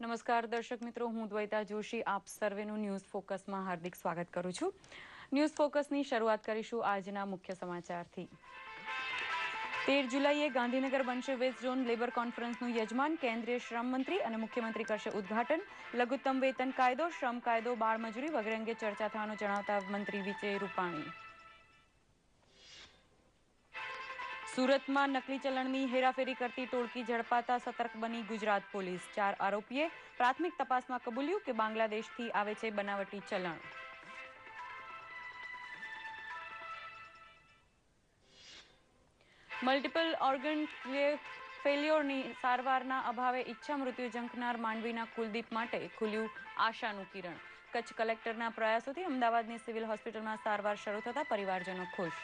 નમસ્કાર દર્શક મિત્રો, હું દ્વૈતા જોશી આપ સર્વેનું ન્યૂઝ ફોકસમાં હાર્દિક સ્વાગત કરું છું। ન્યૂઝ ફોકસની શરૂઆત કરીશું આજના મુખ્ય સમાચારથી। 13 જુલાઈએ ગાંધીનગર બનશે વેસ્ટ ઝોન લેબર કોન્ફરન્સનું યજમાન। કેન્દ્રીય શ્રમ મંત્રી અને મુખ્યમંત્રી કરશે ઉદ્ઘાટન। લઘુત્તમ વેતન કાયદો, શ્રમ કાયદો, બાળમજૂરી વગેરે અંગે ચર્ચા થવાનું જણાવતા મંત્રી વિજય રૂપાણી। સુરતમાં નકલી ચલણની હેરાફેરી કરતી ટોળકી ઝડપાતા સતર્ક બની ગુજરાત પોલીસ। 4 આરોપીએ પ્રાથમિક તપાસમાં કબૂલ્યું કે બાંગ્લાદેશથી આવે છે બનાવટી ચલણ। મલ્ટિપલ ઓર્ગન ફેલ્યોરની સારવારના અભાવે ઈચ્છા મૃત્યુ ઝંખનાર માંડવીના કુલદીપ માટે ખુલ્યું આશાનું કિરણ। કચ્છ કલેક્ટરના પ્રયાસોથી અમદાવાદની સિવિલ હોસ્પિટલમાં સારવાર શરૂ થતા પરિવારજનો ખુશ।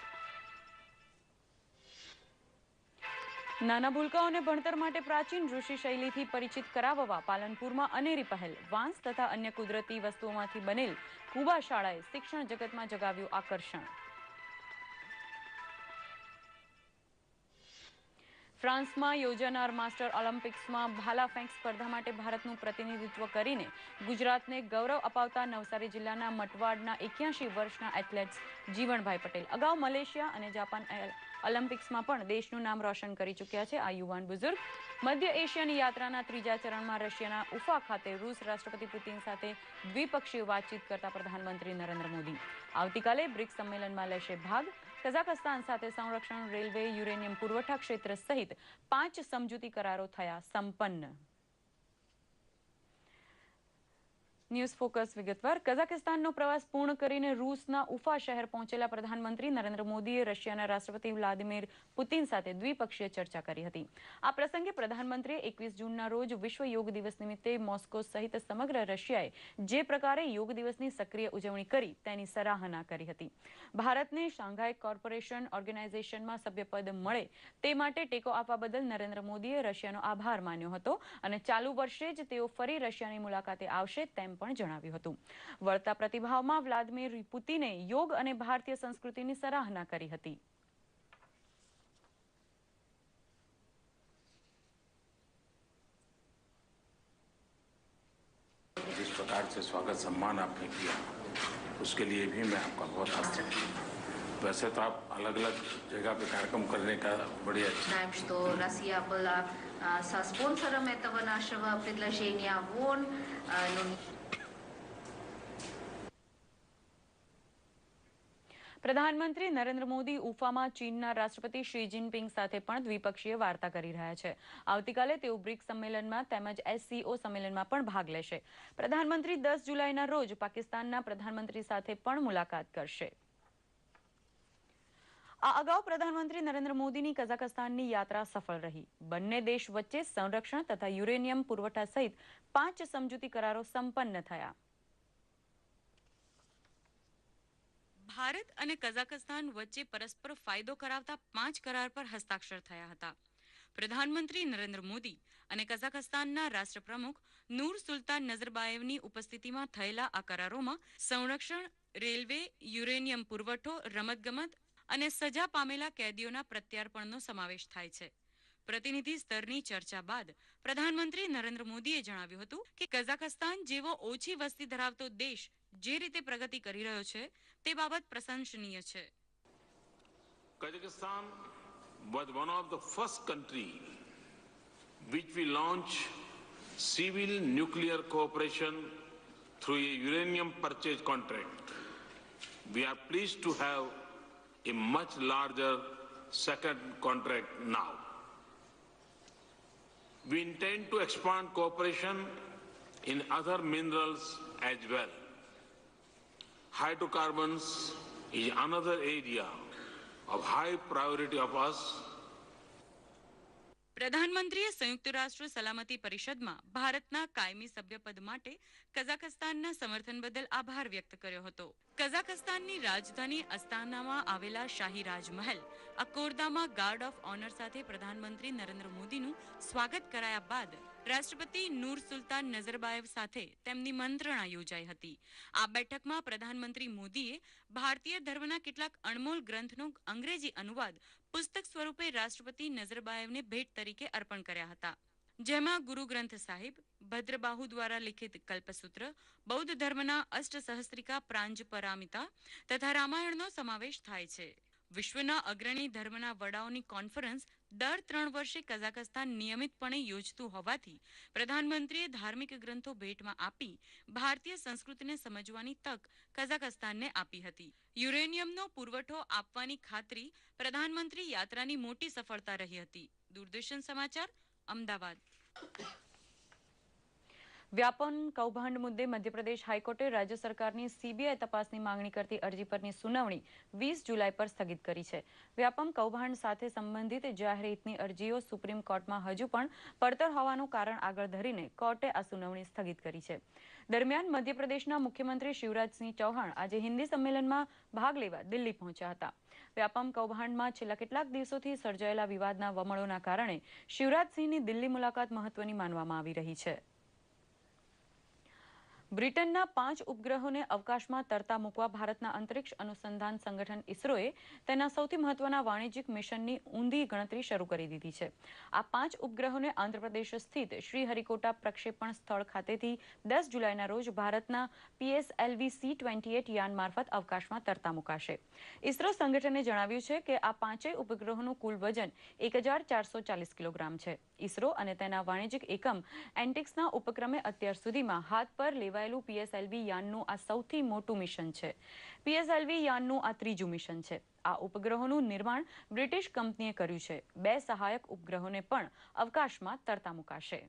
નાના ભૂલકાઓને ભણતર માટે પ્રાચીન ઋષિ શૈલીથી પરિચિત કરાવવા પાલનપુરમાં અનેરી પહેલ। વાંસ તથા અન્ય કુદરતી વસ્તુઓમાંથી બનેલ કુબા શાળાએ શિક્ષણ જગતમાં જગાવ્યું આકર્ષણ। ફ્રાન્સમાં યોજાનાર માસ્ટર ઓલિમ્પિક્સમાં ભાલા ફેંક સ્પર્ધા માટે ભારતનું પ્રતિનિધિત્વ કરીને ગુજરાતને ગૌરવ અપાવતા નવસારી જિલ્લાના મટવાડના 81 વર્ષના એથ્લેટ્સ જીવણભાઈ પટેલ અગાઉ મલેશિયા અને જાપાન ઓલિમ્પિક્સમાં પણ દેશનું નામ રોશન કરી ચૂક્યા છે। આ યુવાન બુઝુર્ગ મધ્ય એશિયાની યાત્રાના ત્રીજા ચરણમાં રશિયાના ઉફા ખાતે રૂસ રાષ્ટ્રપતિ પુતિન સાથે દ્વિપક્ષીય વાતચીત કરતા પ્રધાનમંત્રી નરેન્દ્ર મોદી આવતીકાલે બ્રિક્સ સંમેલનમાં લેશે ભાગ। કઝાકસ્તાન સાથે સંરક્ષણ, રેલવે, યુરેનિયમ પુરવઠા ક્ષેત્ર સહિત 5 સમજૂતી કરારો થયા સંપન્ન। ન્યૂઝ ફોકસ વિગતવાર। કઝાકસ્તાનનો પ્રવાસ પૂર્ણ કરીને રૂસના ઉફા શહેર પહોંચેલા પ્રધાનમંત્રી નરેન્દ્ર મોદીએ રશિયાના રાષ્ટ્રપતિ વ્લાદિમીર પુતિન સાથે દ્વિપક્ષીય ચર્ચા કરી હતી। આ પ્રસંગે પ્રધાનમંત્રીએ 21 જૂનના રોજ વિશ્વ યોગ દિવસ નિમિત્તે મોસ્કો સહિત સમગ્ર રશિયાએ જે પ્રકારે યોગ દિવસની સક્રિય ઉજવણી કરી તેની સરાહના કરી હતી। ભારતને શાંઘાઈ કોર્પોરેશન ઓર્ગેનાઇઝેશનમાં સભ્યપદ મળે તે માટે ટેકો આપવા બદલ નરેન્દ્ર મોદીએ રશિયાનો આભાર માન્યો હતો અને ચાલુ વર્ષે જ તેઓ ફરી રશિયાની મુલાકાતે આવશે તેમ પણ જણાવ્યું હતું। વળતા પ્રતિભાવમાં વ્લાદિમીર પુતિને યોગ અને ભારતીય સંસ્કૃતિની સરાહના કરી હતી। जिस प्रकार से स्वागत सम्मान आपने किया उसके लिए भी मैं आपका बहुत आभारी हूँ। वैसे तो आप अलग अलग जगह पे कार्यक्रम करने का बड़ी अच्छा что Россия была со спонсором этого нашего предложения ООН. પ્રધાનમંત્રી નરેન્દ્ર મોદી ઉફામાં ચીનના રાષ્ટ્રપતિ શી જિનપિંગ સાથે પણ દ્વિપક્ષીય વાર્તા કરી રહ્યા છે। આવતીકાલે તેઓ બ્રિક્સ સંમેલનમાં તેમજ SCO સંમેલનમાં પણ ભાગ લેશે। પ્રધાનમંત્રી 10 જુલાઈના રોજ પાકિસ્તાનના પ્રધાનમંત્રી સાથે પણ મુલાકાત કરશે। આ અગાઉ પ્રધાનમંત્રી નરેન્દ્ર મોદીની કઝાકસ્તાનની યાત્રા સફળ રહી। બંને દેશ વચ્ચે સંરક્ષણ તથા યુરેનિયમ પુરવઠા સહિત 5 સમજૂતી કરારો સંપન્ન થયા। ભારત અને કઝાકસ્તાન વચ્ચે પરસ્પર ફાયદો કરાવતા 5 કરાર પર હસ્તાક્ષર થયા હતા। પ્રધાનમંત્રી નરેન્દ્ર મોદી અને કઝાકસ્તાનના રાષ્ટ્રપ્રમુખ નૂર સુલ્તાન નઝરબાયેવની ઉપસ્થિતિમાં થયેલા આ કરારોમાં સંરક્ષણ, રેલવે, યુરેનિયમ પુરવઠો, રમતગમત અને સજા પામેલા કેદીઓના પ્રત્યાર્પણનો સમાવેશ થાય છે। પ્રતિનિધિ સ્તરની ચર્ચા બાદ પ્રધાનમંત્રી નરેન્દ્ર મોદીએ જણાવ્યું હતું કે કઝાકસ્તાન જેવો ઓછી વસ્તી ધરાવતો દેશ જે રીતે પ્રગતિ કરી રહ્યો છે તે બાબત પ્રશંસનીય છે। Kazakhstan was one of the first country which we launched civil nuclear cooperation through a uranium purchase contract. We are pleased to have a much larger second contract now. We intend to expand cooperation in other minerals as well. Hydrocarbons is another area of high priority of us. પ્રધાનમંત્રીએ સંયુક્ત રાષ્ટ્ર સલામતી પરિષદમાં ભારતના કાયમી સભ્યપદ માટે કઝાકસ્તાનના સમર્થન બદલ આભાર વ્યક્ત કર્યો હતો। કઝાકસ્તાનની રાજધાની અસ્તાનામાં આવેલા શાહી રાજમહેલ અકોરદામાં ગાર્ડ ઓફ ઓનર સાથે પ્રધાનમંત્રી નરેન્દ્ર મોદીનું સ્વાગત કરાયા બાદ રાષ્ટ્રપતિ નૂર સુલ્તાન નઝરબાયેવ સાથે તેમની મંત્રણા યોજાઈ હતી। આ બેઠકમાં પ્રધાનમંત્રી મોદીએ ભારતીય ધર્મના કેટલાક અણમોલ ગ્રંથનો અંગ્રેજી અનુવાદ પુસ્તક સ્વરૂપે રાષ્ટ્રપતિ નઝરબાયેવને ભેટ તરીકે અર્પણ કર્યા હતા। જેમાં ગુરુ ગ્રંથ સાહિબ, ભદ્રબાહુ દ્વારા લિખિત કલ્પસૂત્ર, બૌદ્ધ ધર્મના અષ્ટસહસ્ત્રિકા પ્રાંજપરામિતા તથા રામાયણનો સમાવેશ થાય છે. વિશ્વના અગ્રણી ધર્મના વડાઓની કોન્ફરન્સ દર 3 વર્ષે કઝાકસ્તાન નિયમિતપણે યોજતું હોવાથી પ્રધાનમંત્રીએ ધાર્મિક ગ્રંથો ભેટમાં આપી ભારતીય સંસ્કૃતિને સમજવાની તક કઝાકસ્તાનને આપી હતી. યુરેનિયમનો પુરવઠો આપવાની ખાતરી પ્રધાનમંત્રી યાત્રાની મોટી સફળતા રહી હતી. દૂરદર્શન સમાચાર, અમદાવાદ. વ્યાપમ કૌભાંડ મુદ્દે મધ્યપ્રદેશ હાઈકોર્ટે રાજ્ય સરકારની સીબીઆઈ તપાસની માંગણી કરતી અરજી પરની સુનાવણી 20 જુલાઈ પર સ્થગિત કરી છે. વ્યાપમ કૌભાંડ સાથે સંબંધિત જાહેર હિતની અરજીઓ સુપ્રીમ કોર્ટમાં હજુ પણ પડતર હોવાનું કારણ આગળ ધરીને કોર્ટે આ સુનાવણી સ્થગિત કરી છે. દરમિયાન મધ્યપ્રદેશના મુખ્યમંત્રી શિવરાજસિંહ ચૌહાણ આજે હિન્દી સંમેલનમાં ભાગ લેવા દિલ્હી પહોંચ્યા હતા. વ્યાપમ કૌભાંડમાં છેલ્લા કેટલાક દિવસોથી સર્જાયેલા વિવાદના વમળોના કારણે શિવરાજસિંહની દિલ્હી મુલાકાત મહત્વની માનવામાં આવી રહી છે. બ્રિટનના 5 ઉપગ્રહોને અવકાશમાં તરતા મૂકવા ભારતના અંતરિક્ષ અનુસંધાન સંગઠન ઇસરોએ તેના સૌથી મહત્વના વાણિજ્યિક મિશનની ઊંધી ગણતરી શરૂ કરી દીધી છે. આ 5 ઉપગ્રહોને આંધ્રપ્રદેશ સ્થિત શ્રીહરિકોટા પ્રક્ષેપણ સ્થળ ખાતેથી 10 જુલાઈના રોજ ભારતના PSLV-C-28 યાન મારફત અવકાશમાં તરતા મૂકાશે. ઇસરો સંગઠને જણાવ્યું છે કે આ 5 ઉપગ્રહોનું કુલ વજન 1440 કિલોગ્રામ છે. ઇસરો અને તેના વાણિજ્યિક એકમ એન્ટિક્સના ઉપક્રમે અત્યાર સુધીમાં હાથ પર લેવાયેલું PSLV યાનનું આ સૌથી મોટું મિશન છે. PSLV યાનનું આ ત્રીજું મિશન છે. આ ઉપગ્રહોનું નિર્માણ બ્રિટિશ કંપનીએ કર્યું છે. 2 સહાયક ઉપગ્રહોને પણ અવકાશમાં તરતા મૂકાશે.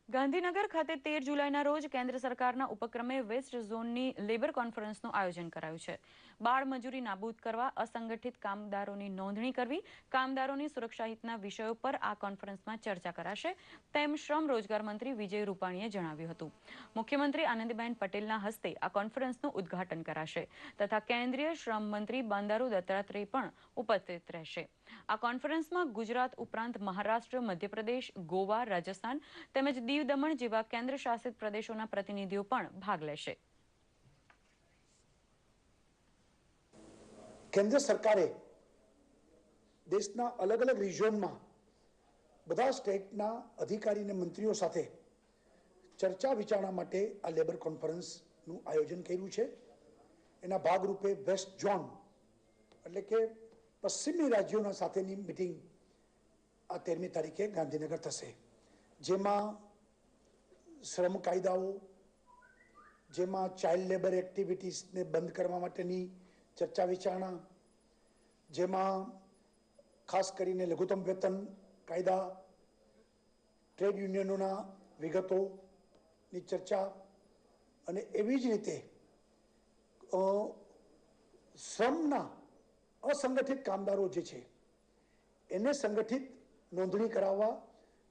ગાંધીનગર ખાતે 13 જુલાઈના રોજ કેન્દ્ર સરકારના ઉપક્રમે વેસ્ટ ઝોનની લેબર કોન્ફરન્સનું આયોજન કરાયું છે. બાળ મજૂરી નાબૂદ કરવા, અસંગઠિત કામદારોની નોંધણી કરવી, કામદારોની સુરક્ષા હિતના વિષયો પર આ કોન્ફરન્સમાં ચર્ચા કરાશે તેમ શ્રમ રોજગાર મંત્રી વિજય રૂપાણીએ જણાવ્યું હતું. મુખ્યમંત્રી આનંદીબેન પટેલના હસ્તે આ કોન્ફરન્સનું ઉદ્ઘાટન કરાશે તથા કેન્દ્રીય શ્રમ મંત્રી બંડારુ દત્તાત્રેય પણ ઉપસ્થિત રહેશે. આ કોન્ફરન્સમાં ગુજરાત ઉપરાંત મહારાષ્ટ્ર, મધ્યપ્રદેશ, ગોવા, રાજસ્થાન તેમજ દીવ દમણ જેવા કેન્દ્ર શાસિત પ્રદેશોના પ્રતિનિધિઓ પણ ભાગ લેશે. કેન્દ્ર સરકારે દેશના અલગ અલગ રિજિયનમાં બધા સ્ટેટના અધિકારી અને મંત્રીઓ સાથે ચર્ચા વિચારણા માટે આ લેબર કોન્ફરન્સનું આયોજન કર્યું છે. એના ભાગરૂપે વેસ્ટ ઝોન એટલે કે પશ્ચિમી રાજ્યોના સાથેની મિટિંગ આ 13મી તારીખે ગાંધીનગર થશે, જેમાં શ્રમ કાયદાઓ, જેમાં ચાઇલ્ડ લેબર એક્ટિવિટીઝને બંધ કરવા માટેની ચર્ચા વિચારણા, જેમાં ખાસ કરીને લઘુત્તમ વેતન કાયદા, ટ્રેડ યુનિયનોના વિગતોની ચર્ચા અને એવી જ રીતે શ્રમના અસંગઠિત કામદારો જે છે એને સંગઠિત નોંધણી કરાવવા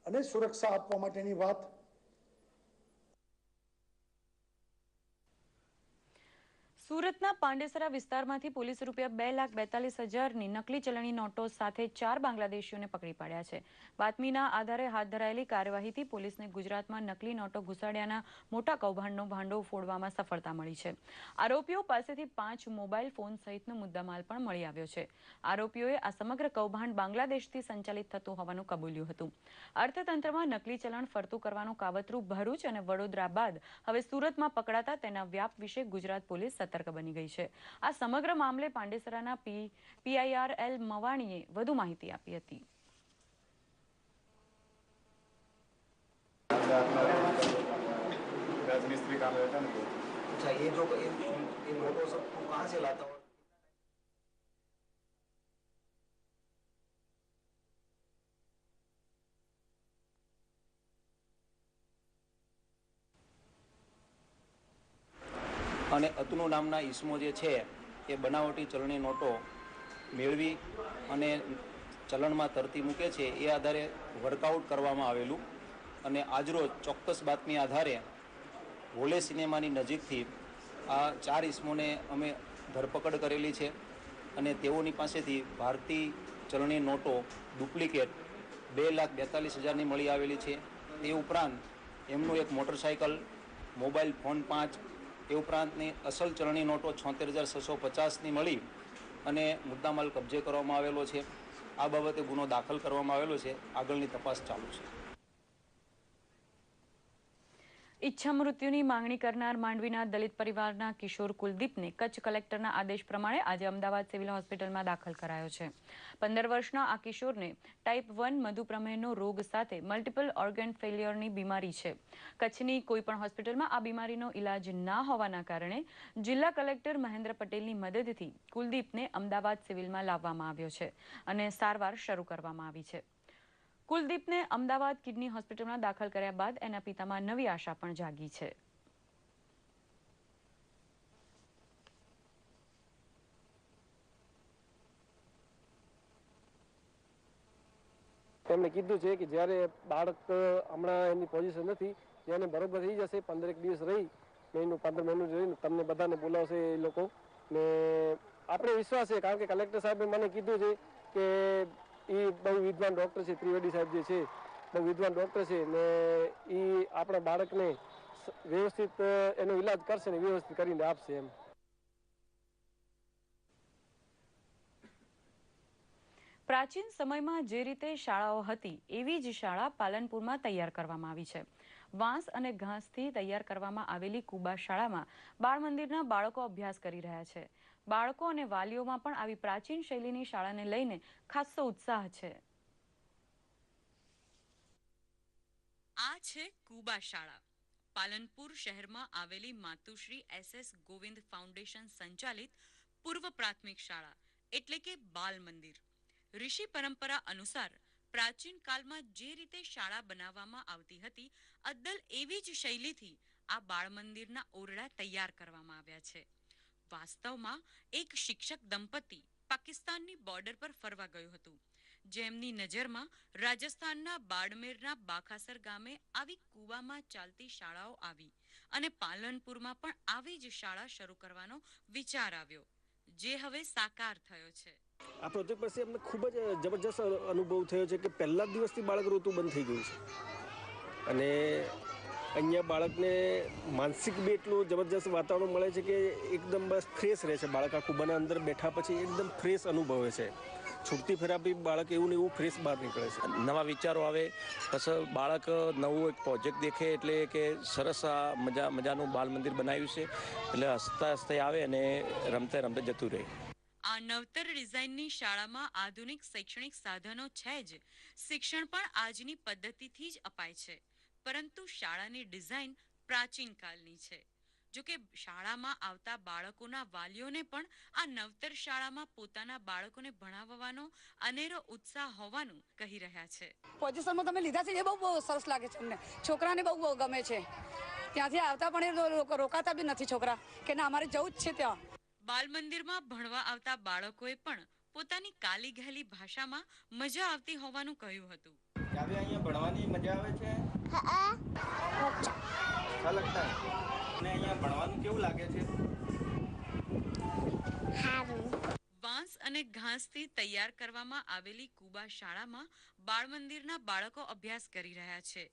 અને સુરક્ષા આપવા માટેની વાત. સુરતના પાંડેસરા વિસ્તારમાંથી પોલીસ રૂપિયા 2,42,000ની નકલી ચલણી નોટો સાથે 4 બાંગ્લાદેશીઓને પકડી પાડ્યા છે. બાતમીના આધારે હાથ ધરાયેલી કાર્યવાહીથી પોલીસને ગુજરાતમાં નકલી નોટો ઘુસાડ્યાના મોટા કૌભાંડનો ભાંડો ફોડવામાં સફળતા મળી છે. આરોપીઓ પાસેથી 5 મોબાઈલ ફોન સહિતનો મુદ્દામાલ પણ મળી આવ્યો છે. આરોપીઓએ આ સમગ્ર કૌભાંડ બાંગ્લાદેશથી સંચાલિત થતું હોવાનું કબૂલ્યું હતું. અર્થતંત્રમાં નકલી ચલણ ફરતું કરવાનું કાવતરું ભરૂચ અને વડોદરા બાદ હવે સુરતમાં પકડાતા તેના વ્યાપ વિશે ગુજરાત પોલીસ સતર્ક બની ગઈ છે. આ સમગ્ર મામલે પાંડેસરાના PIRL મવાણીએ વધુ માહિતી આપી હતી. राजमिस्त्री काम रहता है ना। अच्छा, ये मोटो सब तू कहाँ से लाता हो? અને અતુનુ નામના ઈસમો જે છે એ બનાવટી ચલણી નોટો મેળવી અને ચલણમાં તરતી મૂકે છે એ આધારે વર્કઆઉટ કરવામાં આવેલું અને આજરોજ ચોક્કસ બાતમી આધારે વોલે સિનેમાની નજીકથી આ 4 ઈસમોને અમે ધરપકડ કરેલી છે અને તેઓની પાસેથી ભારતીય ચલણી નોટો ડુપ્લિકેટ 2,42,000ની મળી આવેલી છે. તે ઉપરાંત એમનું એક મોટરસાઇકલ, મોબાઈલ ફોન 5, એ ઉપરાંતની અસલ ચલણી નોટો 76,650ની મળી અને મુદ્દામાલ કબજે કરવામાં આવેલો છે. આ બાબતે ગુનો દાખલ કરવામાં આવેલો છે. આગળની તપાસ ચાલુ છે. ઈચ્છા મૃત્યુની માંગણી કરનાર માંડવીના દલિત પરિવારના કિશોર કુલદીપને કચ્છ કલેક્ટરના આદેશ પ્રમાણે આજે અમદાવાદ સિવિલ હોસ્પિટલમાં દાખલ કરાયો છે. 15 વર્ષના આ કિશોરને ટાઈપ 1 મધુપ્રમેહનો રોગ સાથે મલ્ટિપલ ઓર્ગન ફેલિયરની બીમારી છે. કચ્છની કોઈપણ હોસ્પિટલમાં આ બીમારીનો ઇલાજ ના હોવાના કારણે જિલ્લા કલેક્ટર મહેન્દ્ર પટેલની મદદથી કુલદીપને અમદાવાદ સિવિલમાં લાવવામાં આવ્યો છે અને સારવાર શરૂ કરવામાં આવી છે. કુલદીપને અમદાવાદ કિડની હોસ્પિટલમાં દાખલ કર્યા બાદ એના પિતામાં નવી આશા પણ જાગી છે. તેમણે કીધું છે કે જ્યારે બાળક હમણાં એની પોઝિશન નથી, જેને બરોબર થઈ જશે 15 દિવસ રહી, 15 મહિનું રહીને તમને બધાને બોલાવશે એ લોકો ને આપણે વિશ્વાસ છે, કારણ કે કલેક્ટર સાહેબે મને કીધું છે કે એ બહુ વિદ્વાન ડૉક્ટર છે, ત્રિવેદી સાહેબ જે છે બહુ વિદ્વાન ડૉક્ટર છે ને એ આપણા બાળકને વ્યવસ્થિત એનો ઈલાજ કરશે ને વ્યવસ્થિત કરીને આપશે એમ. પ્રાચીન સમયમાં જે રીતે શાળાઓ હતી એવી જ શાળા પાલનપુરમાં તૈયાર કરવામાં આવી છે. વાંસ અને ઘાસથી તૈયાર કરવામાં આવેલી કુબા શાળામાં બાળ મંદિરના બાળકો અભ્યાસ કરી રહ્યા છે. બાળકો અને વાલીઓમાં પણ આવી પ્રાચીન શૈલીની શાળાને લઈને ખાસો ઉત્સાહ છે. આ છે કુબા શાળા. પાલનપુર શહેરમાં આવેલી માતુશ્રી SS ગોવિંદ ફાઉન્ડેશન સંચાલિત પૂર્વ પ્રાથમિક શાળા એટલે કે બાલ મંદિર. ઋષિ પરંપરા અનુસાર પ્રાચીન કાળમાં જે રીતે શાળા બનાવવામાં આવતી હતી, અદ્દલ એવી જ શૈલીથી આ બાળ મંદિરના ઓરડા તૈયાર કરવામાં આવ્યા છે. વાસ્તવમાં એક શિક્ષક દંપતી પાકિસ્તાનની બોર્ડર પર ફરવા ગયું હતું, જેમની નજરમાં રાજસ્થાનના બાડમેરના બાખાસર ગામે આવી કૂવામાં ચાલતી શાળાઓ આવી અને પાલનપુરમાં પણ આવી જ શાળા શરૂ કરવાનો વિચાર આવ્યો, જે હવે સાકાર થયો છે. આ પ્રોજેક્ટ પછી અમને ખૂબ જ જબરજસ્ત અનુભવ થયો છે કે પહેલા દિવસથી બાળક રોતું બંધ થઈ ગયું છે અને અહીંયા બાળકને માનસિક બી એટલું જબરજસ્ત વાતાવરણ મળે છે કે એકદમ બસ ફ્રેશ રહે છે. બાળક આ કુબાના અંદર બેઠા પછી એકદમ ફ્રેશ અનુભવે છે. છૂટતી ફેરા બી બાળક એવું ને એવું ફ્રેશ બહાર નીકળે છે. નવા વિચારો આવે, પછી બાળક નવું એક પ્રોજેક્ટ દેખે એટલે કે સરસ આ મજાનું બાલ મંદિર બનાવ્યું છે એટલે હસતા હસતા આવે અને રમતે રમતે જતું રહે. આ નવતર ડિઝાઇનની શાળામાં આધુનિક શૈક્ષણિક સાધનો છે જ, શિક્ષણ પણ આજની પદ્ધતિથી જ અપાય છે, પરંતુ શાળાની ડિઝાઇન પ્રાચીન કાળની છે. જોકે શાળામાં આવતા બાળકોના વાલીઓને પણ આ નવતર શાળામાં પોતાના બાળકોને ભણાવવાનો અનેરો ઉત્સાહ હોવાનું કહી રહ્યા છે. પોઝિશનમાં તમે લીધા છે એ બહુ સરસ લાગે છે અમને. છોકરાને બહુ ગમે છે. ત્યાંથી આવતા પણ એ રોકાતા બી નથી છોકરા કે ના અમારે જવું જ છે ત્યાં. બાલ મંદિરમાં ભણવા આવતા બાળકોએ પણ પોતાની કાલી ગહેલી ભાષામાં મજા આવતી હોવાનું કહ્યું હતું. અહીંયા ભણવાની મજા આવે છે? अच्छा लगता है. અને અહીંયા ભણવાનું કેવું લાગે છે? વાંસ અને ઘાસથી તૈયાર કરવામાં આવેલી કુબા શાળામાં બાળ મંદિરના બાળકો અભ્યાસ કરી રહ્યા છે,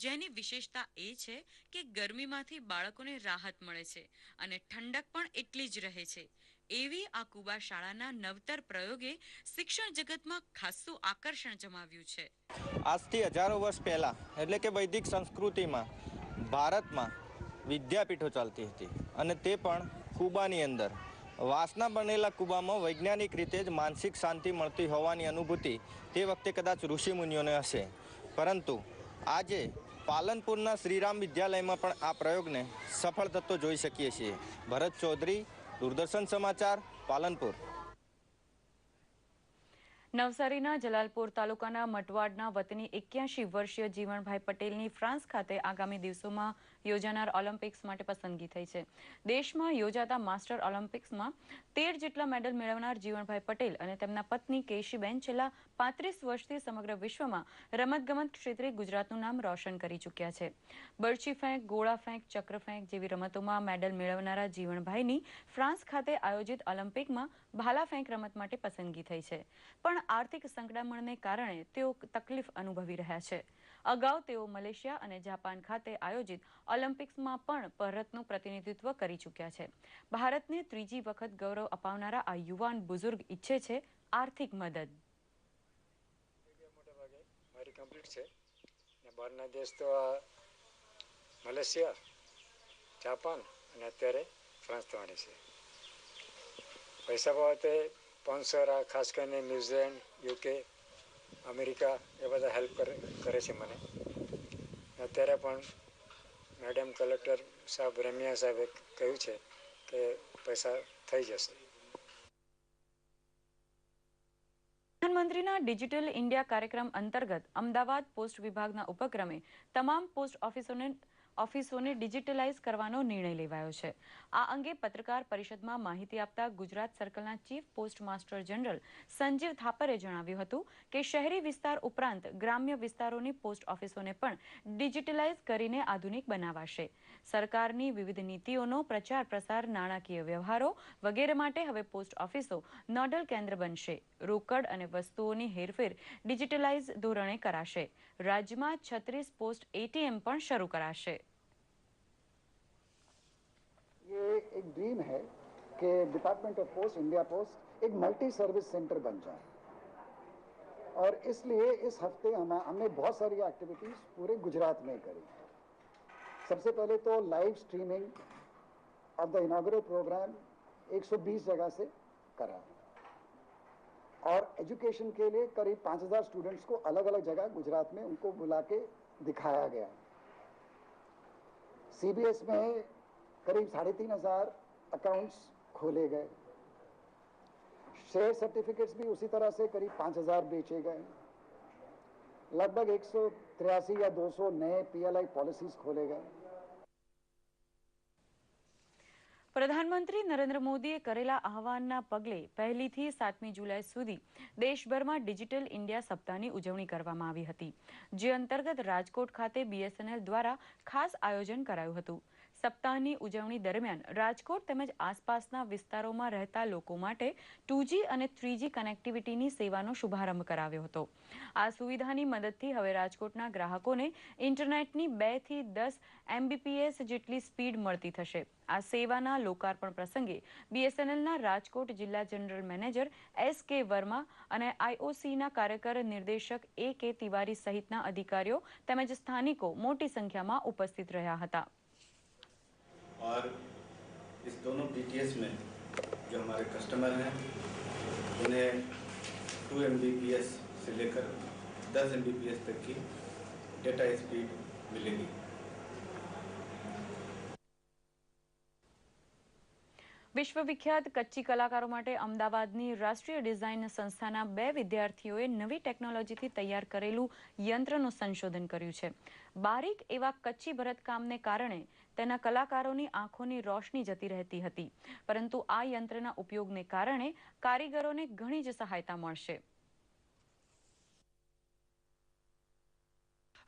જેની વિશેષતા એ છે કે ગરમીમાંથી બાળકોને રાહત મળે છે અને ઠંડક પણ એટલી જ રહે છે. એવી આ કુબા શાળાના નવતર પ્રયોગે શિક્ષણ જગતમાં ખાસું આકર્ષણ જમાવ્યું છે. આજથી હજારો વર્ષ પહેલા એટલે કે વૈદિક સંસ્કૃતિમાં ભારતમાં વિદ્યાપીઠો ચાલતી હતી અને તે પણ કુબાની અંદર. વાંસના બનેલા કુબામાં વૈજ્ઞાનિક રીતે જ માનસિક શાંતિ મળતી હોવાની અનુભૂતિ તે વખતે કદાચ ઋષિમુનિઓને હશે, પરંતુ આજે પાલનપુરના શ્રીરામ વિદ્યાલયમાં પણ આ પ્રયોગને સફળ થતો જોઈ શકીએ છીએ. ભરત ચૌધરી, દૂરદર્શન સમાચાર, પાલનપુર. નવસારીના જલાલપોર તાલુકાના મટવાડના વતની 81 વર્ષીય જીવણભાઈ પટેલની ફ્રાન્સ ખાતે આગામી દિવસોમાં યોજાનાર ઓલિમ્પિક્સ માટે પસંદગી થઈ છે. દેશમાં યોજાતા માસ્ટર ઓલિમ્પિક્સમાં 13 જેટલા મેડલ મેળવનાર જીવણભાઈ પટેલ અને તેમના પત્ની કેશીબેન છેલ્લા 35 વર્ષથી સમગ્ર વિશ્વમાં રમતગમત ક્ષેત્રે ગુજરાતનું નામ રોશન કરી ચૂક્યા છે. બરછી ફેંક, ગોળા ફેંક, ચક્ર ફેંક જેવી રમતોમાં મેડલ મેળવનારા જીવણભાઈની ફ્રાન્સ ખાતે આયોજિત ઓલિમ્પિકમાં ભાલા ફેંક રમત માટે પસંદગી થઈ છે, પણ આર્થિક સંકડામણને કારણે તેઓ તકલીફ અનુભવી રહ્યા છે. અગાઉ તેઓ મલેશિયા અને જાપાન ખાતે આયોજિત ઓલિમ્પિક્સમાં પણ ભારતનું પ્રતિનિધિત્વ કરી ચૂક્યા છે. ભારતને ત્રીજી વખત ગૌરવ અપાવનારા આ યુવાન બુઝુર્ગ ઈચ્છે છે આર્થિક મદદ. પ્રોજેક્ટ છે ને બહારના દેશ તો મલેશિયા, જાપાન અને અત્યારે ફ્રાન્સ થવાની છે. પૈસા બાબતે સ્પોન્સર ખાસ કરીને ન્યુઝીલેન્ડ, યુકે, અમેરિકા એ બધા હેલ્પ કરે છે મને. અત્યારે પણ મેડમ કલેક્ટર સાહેબ રેમિયા સાહેબે કહ્યું છે કે પૈસા થઈ જશે. પ્રધાનમંત્રીના ડિજિટલ ઇન્ડિયા કાર્યક્રમ અંતર્ગત અમદાવાદ પોસ્ટ વિભાગના ઉપક્રમે તમામ પોસ્ટ ઓફિસોને ડિજિટલાઇઝ કરવાનો નિર્ણય લેવાયો છે. આ અંગે પત્રકાર પરિષદમાં માહિતી આપતા ગુજરાત સર્કલના chief post master general Sanjeev થાપરે જણાવ્યું હતું કે શહેરી વિસ્તાર ઉપરાંત ગ્રામ્ય વિસ્તારોની પોસ્ટ ઓફિસોને પણ ડિજિટલાઇઝ કરીને આધુનિક બનાવાશે. સરકારની વિવિધ નીતિઓનો પ્રચાર પ્રસાર, નાણાકીય વ્યવહારો વગેરે માટે હવે પોસ્ટ ઓફિસો નોડલ કેન્દ્ર બનશે. રોકડ અને વસ્તુઓની હેરફેર ડિજિટલાઇઝ ધોરણે કરાશે. રાજ્યમાં 36 પોસ્ટ એટીએમ પણ શરૂ કરાશે. ये एक ड्रीम है कि department of post, India post एक मल्टी सर्विस सेंटर बन जाए और इसलिए इस हफ्ते हमने बहुत सारी एक्टिविटीज़ पूरे गुजरात में करी. सबसे पहले तो live streaming of the inaugural programme 120 जगह से करा और एजुकेशन के लिए करीब 5000 स्टूडेंट्स को अलग अलग जगह गुजरात में उनको बुला के दिखाया गया. CBS में करीब 3500 अकाउंट्स खोले गए. शेयर सर्टिफिकेट्स भी उसी तरह से करीब 5000 बेचे गए. लगभग 183 या 200 नए PLI पॉलिसीज खोले गए. પ્રધાનમંત્રી નરેન્દ્ર મોદીએ કરેલા આહવાનના પગલે 1 થી 7 જુલાઈ સુધી દેશભરમાં ડિજિટલ ઇન્ડિયા સપ્તાહની ઉજવણી કરવામાં આવી હતી, જે અંતર્ગત રાજકોટ ખાતે BSNL દ્વારા ખાસ આયોજન કરાયું હતું. સપ્તાહની ઉજવણી દરમિયાન રાજકોટ તેમજ આસપાસના વિસ્તારોમાં રહેતા લોકો માટે 2G અને 3G કનેક્ટિવિટીની સેવાનો શુભારંભ કરાવ્યો હતો. આ સુવિધાની મદદથી હવે રાજકોટના ગ્રાહકોને ઇન્ટરનેટની 2 થી 10 Mbps જેટલી સ્પીડ મળતી થશે. આ સેવાના લોકાર્પણ પ્રસંગે BSNLના રાજકોટ જિલ્લા જનરલ મેનેજર SK વર્મા અને IOCના કાર્યકર નિર્દેશક AK તિવારી સહિતના અધિકારીઓ તેમજ સ્થાનિકો મોટી સંખ્યામાં ઉપસ્થિત રહ્યા હતા. और इस दोनों BTS में जो हमारे कस्टमर हैं उन्हें 2 Mbps से लेकर 10 Mbps तक की डेटा स्पीड मिलेगी. વિશ્વવિખ્યાત કચ્છી કલાકારો માટે અમદાવાદની રાષ્ટ્રીય ડિઝાઇન સંસ્થાના 2 વિદ્યાર્થીઓએ નવી ટેકનોલોજીથી તૈયાર કરેલું યંત્રનું સંશોધન કર્યું છે. બારીક એવા કચ્છી ભરતકામને કારણે તેના કલાકારોની આંખોની રોશની જતી રહેતી હતી, પરંતુ આ યંત્રના ઉપયોગને કારણે કારીગરોને ઘણી જ સહાયતા મળશે.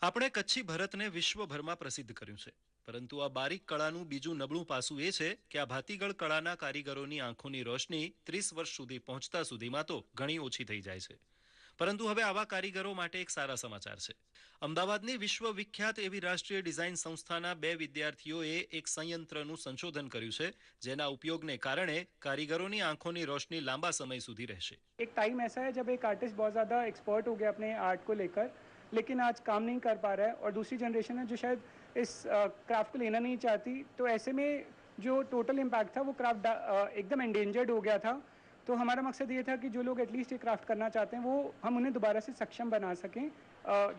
આપણે કચ્છી ભરતને વિશ્વભરમાં પ્રસિદ્ધ કર્યું છે, પરંતુ આ બારીક કળાનું બીજું નબળું પાસું એ છે કે આ ભાતીગળ કળાના કારીગરોની આંખોની રોશની 30 વર્ષ સુધી પહોંચતા સુધીમાં તો ઘણી ઓછી થઈ જાય છે. પરંતુ હવે આવા કારીગરો માટે એક સારા સમાચાર છે. અમદાવાદની વિશ્વવિખ્યાત એવી રાષ્ટ્રીય ડિઝાઇન સંસ્થાના 2 વિદ્યાર્થીઓએ એક સંયંત્રનું સંશોધન કર્યું છે, જેના ઉપયોગને કારણે કારીગરોની આંખોની રોશની લાંબા સમય સુધી રહેશે. एक टाइम ऐसा है जब एक आर्टिस्ट बहुत ज़्यादा एक्सपर्ट हो गया अपने आर्ट को लेकर, लेकिन आज काम नहीं कर पा रहा है और दूसरी जनरेशन है जो शायद इस क्राफ्ट को लेना नहीं चाहती, तो ऐसे में जो टोटल इम्पैक्ट था वो क्राफ्ट एकदम एंडेंजर्ड हो गया था. तो हमारा मकसद ये था कि जो लोग एटलीस्ट ये क्राफ्ट करना चाहते हैं वो हम उन्हें दोबारा से सक्षम बना सकें.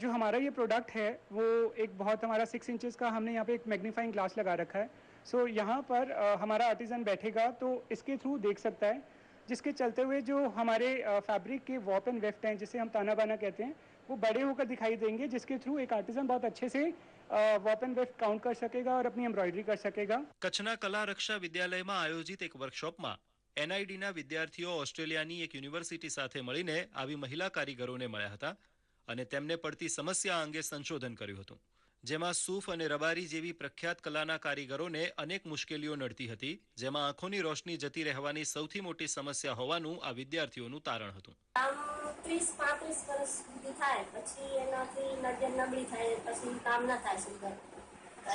जो हमारा ये प्रोडक्ट है वो एक बहुत हमारा 6 इंचेस का हमने यहाँ पे एक मैग्नीफाइंग ग्लास लगा रखा है. सो यहाँ पर हमारा आर्टिजन बैठेगा तो इसके थ्रू देख सकता है, जिसके चलते हुए जो हमारे फैब्रिक के वॉप एंड वेफ्ट हैं, जिसे हम ताना बाना कहते हैं, वो बड़े होकर दिखाई देंगे, जिसके थ्रू एक आर्टिजन बहुत अच्छे से वॉप एंड वेफ्ट काउंट कर सकेगा और अपनी एम्ब्रॉयडरी कर सकेगा. કચ્છના કલા રક્ષા વિદ્યાલયમાં આયોજિત એક વર્કશોપમાં NIDના વિદ્યાર્થીઓ ઓસ્ટ્રેલિયાની એક યુનિવર્સિટી સાથે મળીને આવી મહિલા કારીગરોને મળ્યા હતા અને તેમને પડતી સમસ્યા અંગે સંશોધન કર્યું હતું, જેમાં સૂફ અને રબારી જેવી પ્રખ્યાત કલાના કારીગરોને અનેક મુશ્કેલીઓ નડતી હતી, જેમાં આંખોની રોશની જતી રહેવાની સૌથી મોટી સમસ્યા હોવાનું આ વિદ્યાર્થીઓનું તારણ હતું. 30-35 વર્ષ સુધી થાય પછી એનાથી નજર નબળી થાય, પછી કામ ન થાય સુધર,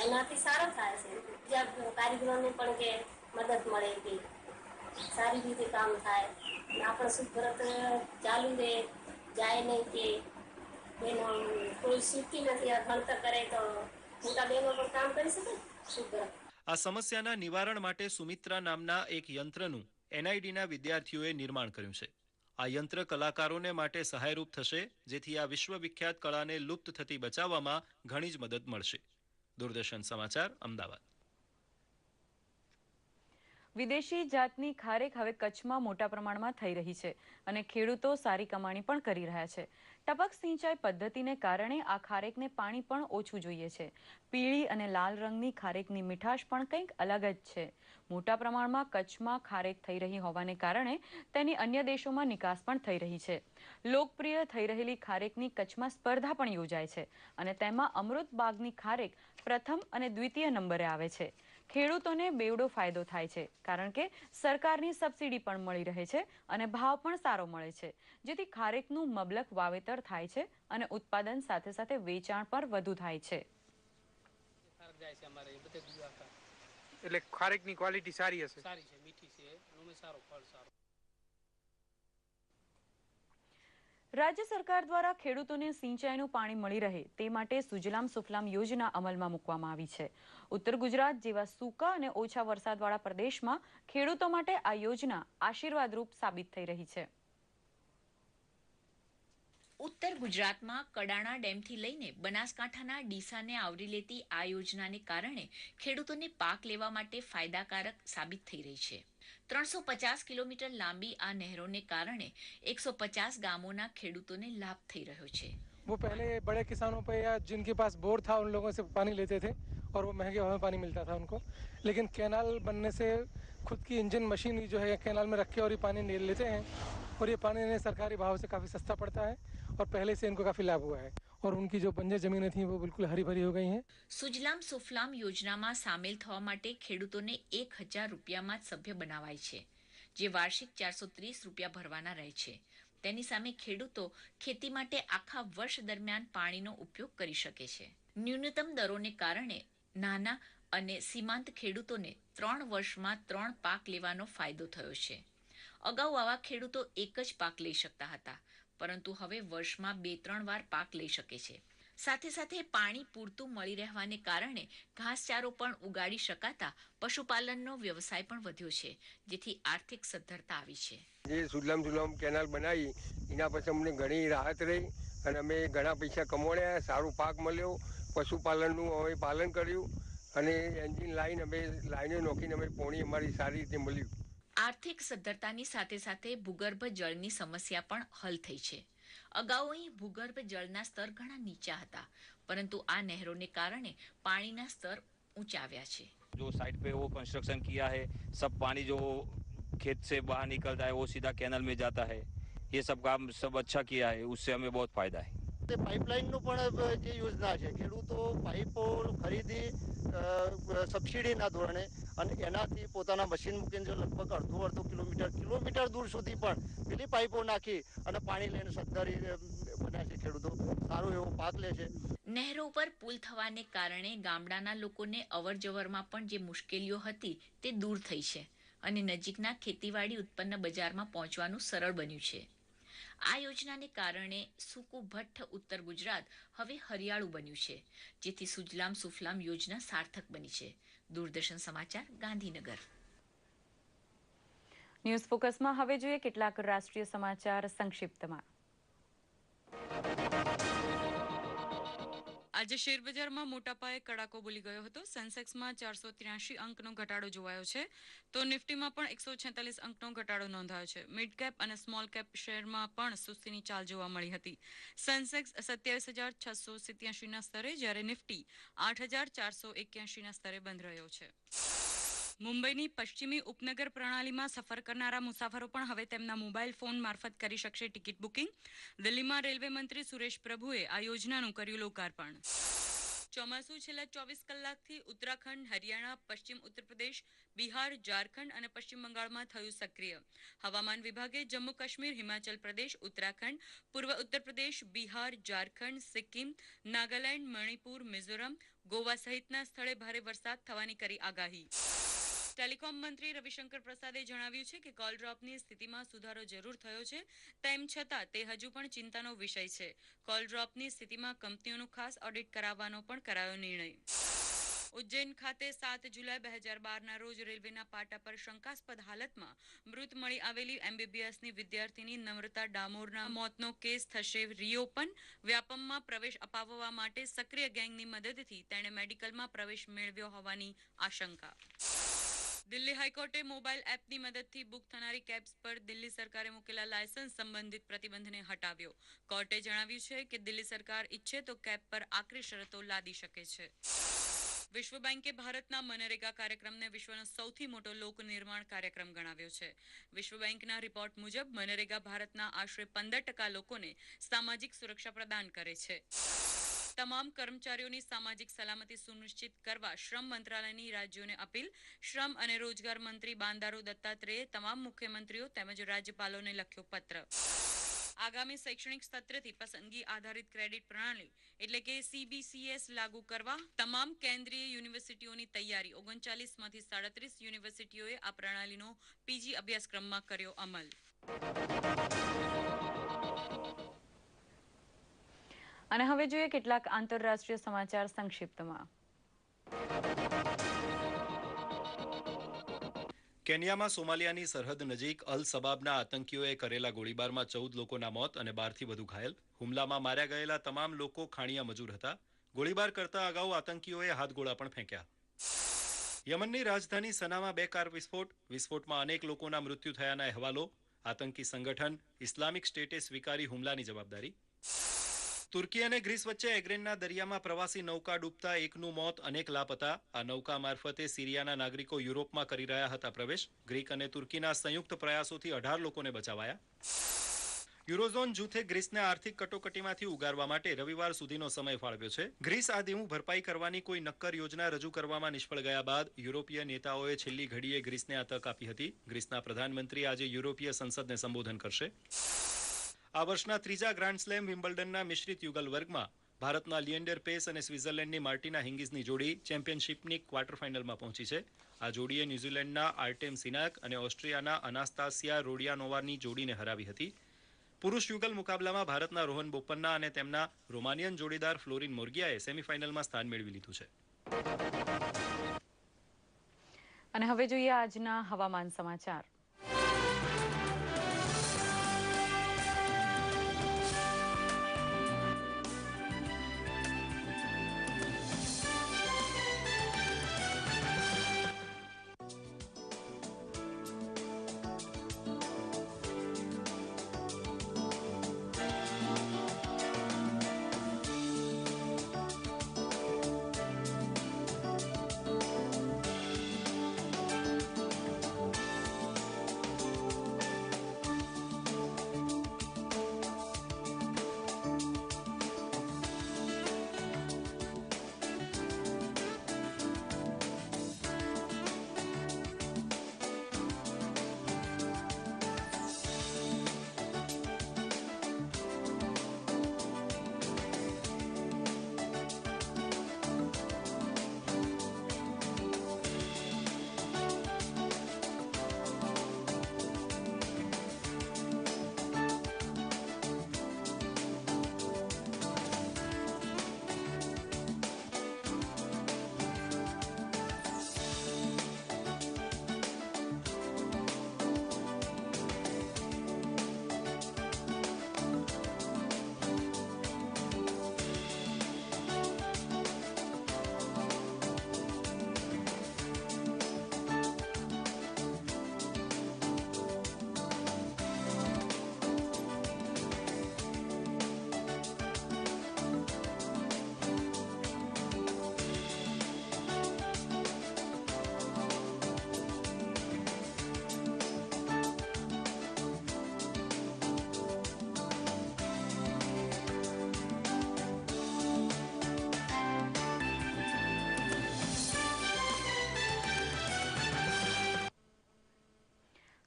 એનાથી સારું થાય છે. જ્યાં કારીગરોને પણ કે મદદ મળે કે સારી રીતે કામ થાય, આપણે સુભરત ચાલુ રહે, જાય નહીં કે બેનો કોઈ શીખતી નથી, આ ભણતર કરે તો મોટા બહેનો પણ કામ કરી શકે શું કરે. આ સમસ્યાના નિવારણ માટે સુમિત્રા નામના એક યંત્રનું એનઆઈડીના વિદ્યાર્થીઓએ નિર્માણ કર્યું છે. આ યંત્ર કલાકારોને માટે સહાયરૂપ થશે, જેથી આ વિશ્વવિખ્યાત કળાને લુપ્ત થતી બચાવવામાં ઘણી જ મદદ મળશે. દૂરદર્શન સમાચાર, અમદાવાદ. વિદેશી જાતની ખારેક હવે કચ્છમાં મોટા પ્રમાણમાં થઈ રહી છે અને ખેડૂતો સારી કમાણી પણ કરી રહ્યા છે. ટપક સિંચાઈ પદ્ધતિને કારણે આ ખારેકને પાણી પણ ઓછું જોઈએ છે. પીળી અને લાલ રંગની ખારેકની મીઠાશ પણ કંઈક અલગ જ છે. મોટા પ્રમાણમાં કચ્છમાં ખારેક થઈ રહી હોવાને કારણે તેની અન્ય દેશોમાં નિકાસ પણ થઈ રહી છે. લોકપ્રિય થઈ રહેલી ખારેકની કચ્છમાં સ્પર્ધા પણ યોજાય છે અને તેમાં અમૃત બાગની ખારેક પ્રથમ અને દ્વિતીય નંબરે આવે છે. ખેડૂતોને બેવડો ફાયદો થાય છે, કારણ કે સરકારની સબસિડી પણ મળી રહે છે અને ભાવ પણ સારો મળે છે, જેથી ખારેકનું મબલક વાવેતર થાય છે અને ઉત્પાદન સાથે સાથે વેચાણ પણ વધુ થાય છે. એટલે ખારેકની ક્વોલિટી સારી હશે. સારી છે, મીઠી છે, એનો સારો ફળ સારો. રાજ્ય સરકાર દ્વારા ખેડૂતોને સિંચાઈનું પાણી મળી રહે તે માટે સુજલામ સુફલામ યોજના અમલમાં મૂકવામાં આવી છે. ઉત્તર ગુજરાત જેવા સૂકા અને ઓછા વરસાદવાળા પ્રદેશમાં ખેડૂતો માટે આ યોજના આશીર્વાદરૂપ સાબિત થઈ રહી છે. ઉત્તર ગુજરાતમાં કડાણા ડેમથી લઈને બનાસકાંઠાના ડીસાને આવરી લેતી આ યોજનાને કારણે ખેડૂતોને પાક લેવા માટે ફાયદાકારક સાબિત થઈ રહી છે. 350 કિલોમીટર લાંબી આ નહેરોને કારણે 150 ગામોના ખેડૂતોને લાભ થઈ રહ્યો છે. वो पहले बड़े किसानों पे या जिनके पास बोर था उन लोगों से पानी लेते थे और वो महंगे भाव में पानी मिलता था उनको, लेकिन कैनाल बनने से खुद की इंजन मशीन जो है कैनाल में रख के और ये पानी ले लेते हैं और ये पानी इन्हें सरकारी भाव से काफ़ी सस्ता पड़ता है और पहले से इनको काफ़ी लाभ हुआ है और उनकी जो बंजर जमीनें थी वो बिल्कुल हरी भरी हो गई हैं. સુજલામ સુફલામ યોજનામાં સામેલ થવા માટે ખેડૂતોને 1000 રૂપિયામાં જ સભ્ય બનાવાય છે, જે વાર્ષિક 430 રૂપિયા ભરવાના રહે છે. તેની સામે ખેડૂતો ખેતી માટે આખા વર્ષ દરમિયાન પાણીનો ઉપયોગ કરી શકે છે. ન્યૂનતમ દરોને કારણે નાના અને સીમાંત ખેડૂતોને 3 વર્ષમાં 3 પાક લેવાનો ફાયદો થયો છે. અગાઉ આવા ખેડૂતો એક જ પાક લઈ શકતા હતા, પરંતુ હવે વર્ષમાં 2-3 વાર પાક લઈ શકે છે. સાથે સાથે પાણી પૂરતું મળી રહેવાને કારણે ઘાસચારો પણ ઉગાડી શકાતા પશુપાલનનો વ્યવસાય પણ વધ્યો છે, જેથી આર્થિક સદ્ધરતા આવી છે. જે સુજલામ સુફલામ કેનાલ બનાવી એના પછી અમને ઘણી રાહત રહી અને અમે ઘણા પૈસા કમાડ્યા, સારું પાક મળ્યો, પશુપાલનનું અમે પાલન કર્યું અને એન્જિન લાઈન અમે લાઈને નોખીને અમે પોણી અમારી સારી રીતે મળ્યું. આર્થિક સદ્ધરતાની સાથે સાથે ભૂગર્ભ જળની સમસ્યા પણ હલ થઈ છે. અગાઉ અહીં ભૂગર્ભ જળના સ્તર ઘણા નીચા હતા, પરંતુ આ નહેરોને કારણે પાણીના સ્તર ઊંચા આવ્યા છે. जो साइड पे वो कंस्ट्रक्शन किया है, सब पानी जो खेत से बाहर निकलता है वो सीधा कैनल में जाता है. ये सब काम सब अच्छा किया है, उससे हमें बहुत फायदा है. પાઇપલાઇનનું પણ જે યોજના છે, ખેડૂતો પાઇપો ખરીદી સબસિડીના ધોરણે અને એનાથી પોતાના મશીન મૂકીને જો લગભગ અડધો કિલોમીટર દૂર સુધી પણ પેલી પાઇપો નાખી અને પાણી લઈને સત્તરી બન્યા છે. ખેડૂતો સારો એવો પાક લે છે. નહેરો પર પુલ થવાને કારણે ગામડાના લોકોને અવરજવરમાં પણ જે મુશ્કેલીઓ હતી તે દૂર થઈ છે અને નજીકના ખેતીવાડી ઉત્પન્ન બજારમાં પહોંચવાનું સરળ બન્યું છે. આ યોજનાને કારણે સૂકું ભઠ્ઠ ઉત્તર ગુજરાત હવે હરિયાળું બન્યું છે, જેથી સુજલામ સુફલામ યોજના સાર્થક બની છે. દૂરદર્શન સમાચાર, ગાંધીનગર. ન્યૂઝ ફોકસમાં હવે જોઈએ કેટલાક રાષ્ટ્રીય સમાચાર સંક્ષિપ્તમાં. આજે શેરબજારમાં મોટા પાયે કડાકો બોલી ગયો હતો. સેન્સેક્સમાં 483 અંકનો ઘટાડો જોવાયો છે, તો નિફ્ટીમાં પણ 146 અંકનો ઘટાડો નોંધાયો છે. મિડ કેપ અને સ્મોલ કેપ શેરમાં પણ સુસ્તીની ચાલ જોવા મળી હતી. સેન્સેક્સ 27,687ના સ્તરે, જ્યારે નિફ્ટી 8,481ના સ્તરે બંધ રહ્યો છે. મુંબઈની પશ્ચિમી ઉપનગર પ્રણાલીમાં સફર કરનારા મુસાફરો પણ હવે તેમના મોબાઈલ ફોન મારફત કરી શકશે ટિકિટ બુકિંગ. દિલ્હીમાં રેલવે મંત્રી સુરેશ પ્રભુએ આ યોજનાનું કર્યું લોકાર્પણ. ચોમાસું છેલ્લા 24 કલાકથી ઉત્તરાખંડ, હરિયાણા, પશ્ચિમ ઉત્તર પ્રદેશ, બિહાર, ઝારખંડ અને પશ્ચિમ બંગાળમાં થયું સક્રિય. હવામાન વિભાગે જમ્મુ કાશ્મીર, હિમાચલ પ્રદેશ, ઉત્તરાખંડ, પૂર્વ ઉત્તર પ્રદેશ, બિહાર, ઝારખંડ, સિક્કિમ, નાગાલેન્ડ, મણિપુર, મિઝોરમ, ગોવા સહિતના સ્થળે ભારે વરસાદ થવાની કરી આગાહી. ટેલિકોમ મંત્રી રવિશંકર પ્રસાદે જણાવ્યું છે કે કોલ ડ્રોપની સ્થિતિમાં સુધારો જરૂર થયો છે, તેમ છતાં તે હજુ પણ ચિંતાનો વિષય છે. કોલ ડ્રોપની સ્થિતિમાં કંપનીઓનું ખાસ ઓડિટ કરાવવાનો પણ કરાયો નિર્ણય. ઉજ્જૈન ખાતે 7 જુલાઈ 2012ના રોજ રેલવેના પાટા પર શંકાસ્પદ હાલતમાં મૃત મળી આવેલી MBBSની વિદ્યાર્થીની નમ્રતા ડામોરના મોતનો કેસ થશે રીઓપન. વ્યાપમમાં પ્રવેશ અપાવવા માટે સક્રિય ગેંગની મદદથી તેણે મેડિકલમાં પ્રવેશ મેળવ્યો હોવાની આશંકા. દિલ્હી હાઈકોર્ટે મોબાઈલ એપની મદદથી બુક થનારી કેબ્સ પર દિલ્હી સરકારે મૂકેલા લાયસન્સ સંબંધિત પ્રતિબંધને હટાવ્યો. કોર્ટે જણાવ્યું છે કે દિલ્હી સરકાર ઈચ્છે તો કેબ પર આકરી શરતો લાદી શકે છે. વિશ્વ બેંકે ભારતના મનરેગા કાર્યક્રમને વિશ્વનો સૌથી મોટો લોક નિર્માણ કાર્યક્રમ ગણાવ્યો છે. વિશ્વ બેંકના રિપોર્ટ મુજબ મનરેગા ભારતના આશરે 15% લોકોને સામાજિક સુરક્ષા પ્રદાન કરે છે. તમામ કર્મચારીઓની સામાજિક સલામતી સુનિશ્ચિત કરવા શ્રમ મંત્રાલયની રાજ્યોને અપીલ. શ્રમ અને રોજગાર મંત્રી બાંદારુ દત્તાત્રેયે તમામ મુખ્યમંત્રીઓ તેમજ રાજ્યપાલોને લખ્યો પત્ર. આગામી શૈક્ષણિક સત્રથી પસંદગી આધારિત ક્રેડિટ પ્રણાલી એટલે કે CBCS લાગુ કરવા તમામ કેન્દ્રીય યુનિવર્સિટીઓની તૈયારી. 39માંથી 37 યુનિવર્સિટીઓએ આ પ્રણાલીનો PG અભ્યાસક્રમમાં કર્યો અમલ. અને હવે જોઈએ કેટલાક આંતરરાષ્ટ્રીય સમાચાર સંક્ષિપ્તમાં. કેન્યામાં સોમાલિયાની સરહદ નજીક અલ સબાબના આતંકીઓએ કરેલા ગોળીબારમાં 14 લોકોના મોત અને 12થી વધુ ઘાયલ. હુમલામાં માર્યા ગયેલા તમામ લોકો ખાણીયા મજૂર હતા. ગોળીબાર કરતા અગાઉ આતંકીઓએ હાથગોળા પણ ફેંક્યા. યમનની રાજધાની સનામાં 2 કાર વિસ્ફોટમાં અનેક લોકોના મૃત્યુ થયાના અહેવાલો. આતંકી સંગઠન ઇસ્લામિક સ્ટેટે સ્વીકારી હુમલાની જવાબદારી. તુર્કી અને ગ્રીસ વચ્ચે એગ્રેનના દરિયામાં પ્રવાસી નૌકા ડૂબતા એકનું મોત, અનેક લાપતા. આ નૌકા મારફતે સિરિયાના નાગરિકો યુરોપમાં કરી રહ્યા હતા પ્રવેશ. ગ્રીક અને તુર્કીના સંયુક્ત પ્રયાસોથી 18 લોકોને બચાવાયા. યુરોઝોન જૂથે ગ્રીસને આર્થિક કટોકટીમાંથી ઉગારવા માટે રવિવાર સુધીનો સમય ફાળવ્યો છે. ગ્રીસ આ દેવું ભરપાઈ કરવાની કોઈ નક્કર યોજના રજૂ કરવામાં નિષ્ફળ ગયા બાદ યુરોપીય નેતાઓએ છેલ્લી ઘડીએ ગ્રીસને આ તક આપી હતી. ગ્રીસના પ્રધાનમંત્રી આજે યુરોપીય સંસદને સંબોધન કરશે. આ વર્ષના ત્રીજા ગ્રાન્ડ સ્લેમ વિમ્બલ્ડનના મિશ્રિત યુગલ વર્ગમાં ભારતના લિએન્ડર પેસ અને સ્વિટ્ઝરલેન્ડની માર્ટિના હિંગીસની જોડી ચેમ્પિયનશિપની ક્વાર્ટર ફાઇનલમાં પહોંચી છે. આ જોડીએ ન્યૂઝીલેન્ડના આર્ટેમ સિનાક અને ઓસ્ટ્રિયાના અનાસ્તાસિયા રોડિયાનોવાની જોડીને હરાવી હતી. પુરુષ યુગલ મુકાબલામાં ભારતના રોહન બોપન્ના અને તેમના રોમાનિયન જોડીદાર ફ્લોરિન મોર્ગિયાએ સેમીફાઇનલમાં સ્થાન મેળવી લીધું છે. અને હવે જોઈએ આજના હવામાન સમાચાર.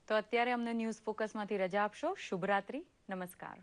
તો અત્યારે અમને ન્યૂઝ ફોકસમાંથી રજા આપશો. શુભરાત્રી. નમસ્કાર.